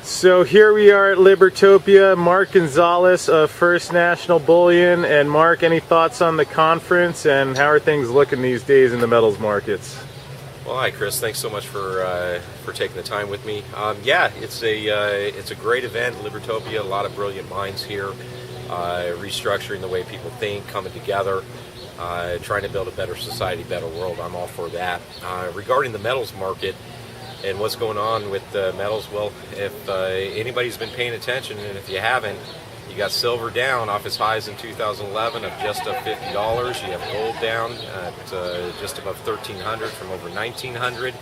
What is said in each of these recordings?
So here we are at Libertopia. Mark Gonzales of First National Bullion. And Mark, any thoughts on the conference and how are things looking these days in the metals markets? Well, hi Chris. Thanks so much for taking the time with me. Yeah, it's a great event. Libertopia, a lot of brilliant minds here, restructuring the way people think, coming together, trying to build a better society, better world. I'm all for that. Regarding the metals market and what's going on with metals, well, if anybody's been paying attention, and if you haven't, you got silver down off its highs in 2011 of just up $50. You have gold down at just above $1,300 from over $1,900.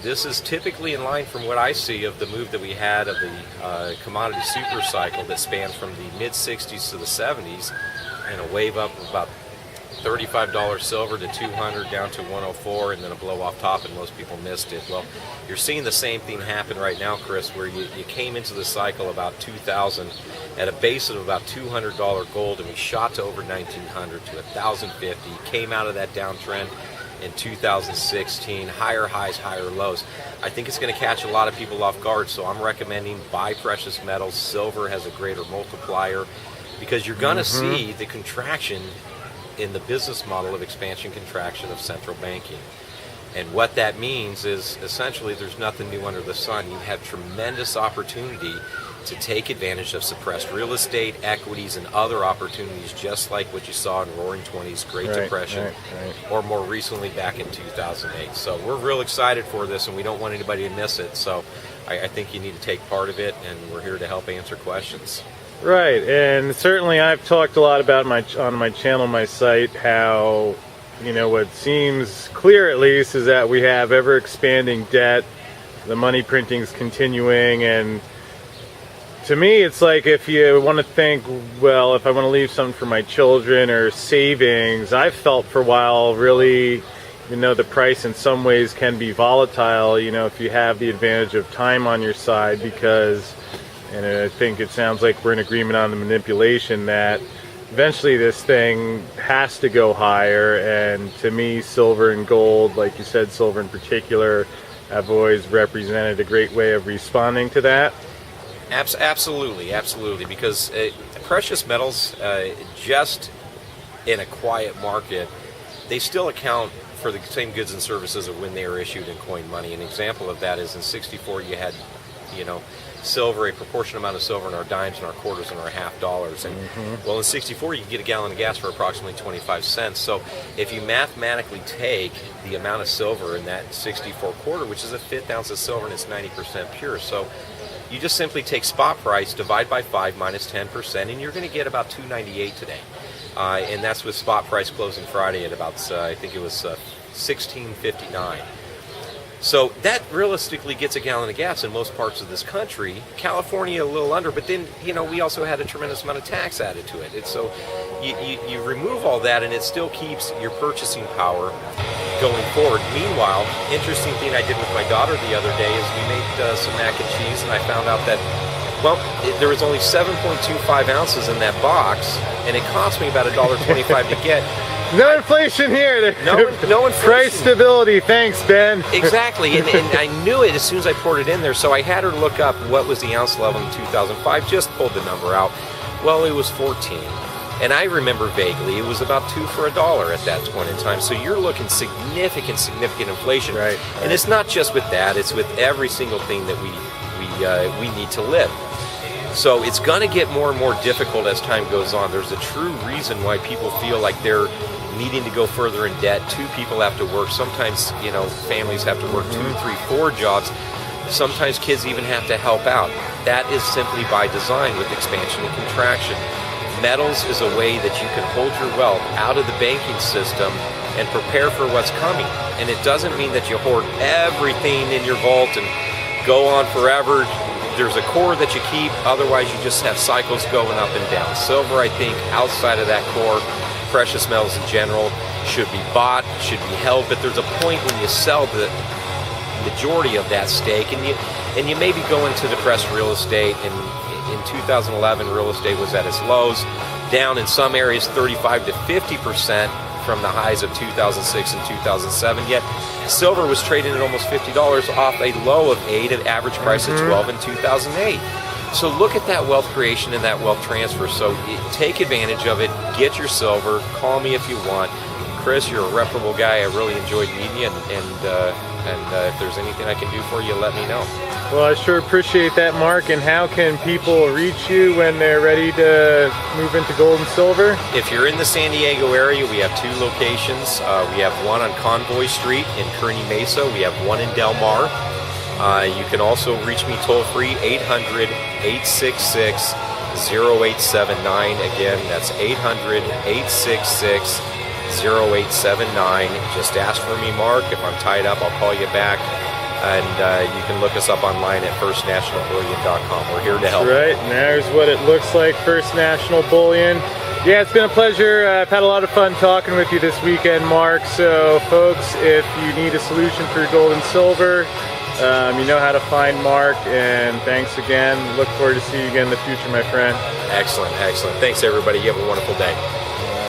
This is typically in line from what I see of the move that we had of the commodity super cycle that spanned from the mid-60s to the 70s, and a wave up of about $35 silver to $200 down to $104, and then a blow off top, and most people missed it. Well, you're seeing the same thing happen right now, Chris, where you came into the cycle about 2000 at a base of about $200 gold, and we shot to over $1,900 to $1,050. Came out of that downtrend in 2016, higher highs, higher lows. I think it's going to catch a lot of people off guard, so I'm recommending buy precious metals. Silver has a greater multiplier because you're going to see the contraction in the business model of expansion contraction of central banking. And what that means is essentially there's nothing new under the sun. You have tremendous opportunity to take advantage of suppressed real estate, equities, and other opportunities, just like what you saw in Roaring 20s, Great Depression, or more recently back in 2008. So we're real excited for this, and we don't want anybody to miss it. So I think you need to take part of it, and we're here to help answer questions. Right, and certainly I've talked a lot about on my channel, my site, how, you know, what seems clear at least is that we have ever expanding debt, the money printing's continuing, and to me it's like if you want to think, well, if I want to leave something for my children or savings, I've felt for a while really, even though the price in some ways can be volatile, you know, if you have the advantage of time on your side, because, and I think it sounds like we're in agreement on the manipulation that eventually this thing has to go higher. And to me, silver and gold, like you said, silver in particular, have always represented a great way of responding to that. Absolutely, absolutely, because precious metals, just in a quiet market, they still account for the same goods and services of when they were issued in coin money. An example of that is in '64 you had, you know, silver, a proportionate amount of silver in our dimes and our quarters and our half dollars. And well, in '64 you could get a gallon of gas for approximately 25 cents. So if you mathematically take the amount of silver in that '64 quarter, which is a fifth ounce of silver, and it's 90% pure, so you just simply take spot price, divide by 5 minus 10%, and you're going to get about $2.98 today. And that's with spot price closing Friday at about, I think it was $16.59. So that realistically gets a gallon of gas in most parts of this country. California a little under, but then, you know, we also had a tremendous amount of tax added to it. It's so you remove all that, and it still keeps your purchasing power going forward. Meanwhile, interesting thing I did with my daughter the other day is we made some mac and cheese, and I found out that, well, there was only 7.25 ounces in that box, and it cost me about $1.25 to get. No inflation here. No inflation. Price stability. Thanks, Ben. Exactly, and I knew it as soon as I poured it in there, so I had her look up what was the ounce level in 2005, just pulled the number out. Well, it was 14. And I remember vaguely, it was about 2 for $1 at that point in time. So you're looking significant inflation. Right. And it's not just with that, it's with every single thing that we need to live. So it's going to get more and more difficult as time goes on. There's a true reason why people feel like they're needing to go further in debt. 2 people have to work. Sometimes, you know, families have to work 2, 3, 4 jobs. Sometimes kids even have to help out. That is simply by design with expansion and contraction. Metals is a way that you can hold your wealth out of the banking system and prepare for what's coming. And it doesn't mean that you hoard everything in your vault and go on forever. There's a core that you keep, otherwise you just have cycles going up and down. Silver, I think, outside of that core, precious metals in general, should be bought, should be held, but there's a point when you sell the majority of that stake, and you maybe go into depressed real estate. And in 2011, real estate was at its lows, down in some areas 35 to 50% from the highs of 2006 and 2007. Yet silver was trading at almost $50 off a low of 8 at average price of 12 in 2008. So look at that wealth creation and that wealth transfer. So take advantage of it. Get your silver. Call me if you want. Chris, you're a reputable guy. I really enjoyed meeting you, and if there's anything I can do for you, let me know. Well, I sure appreciate that, Mark. And how can people reach you when they're ready to move into gold and silver? If you're in the San Diego area, we have 2 locations. We have one on Convoy Street in Kearny Mesa. We have one in Del Mar. You can also reach me toll-free, 800-866-0879. Again, that's 800-866-0879. Just ask for me, Mark. If I'm tied up, I'll call you back. And you can look us up online at firstnationalbullion.com. We're here to help. That's right, and there's what it looks like, First National Bullion. Yeah, it's been a pleasure. I've had a lot of fun talking with you this weekend, Mark. So, folks, if you need a solution for your gold and silver, you know how to find Mark. And thanks again. Look forward to seeing you again in the future, my friend. Excellent, excellent. Thanks, everybody. You have a wonderful day.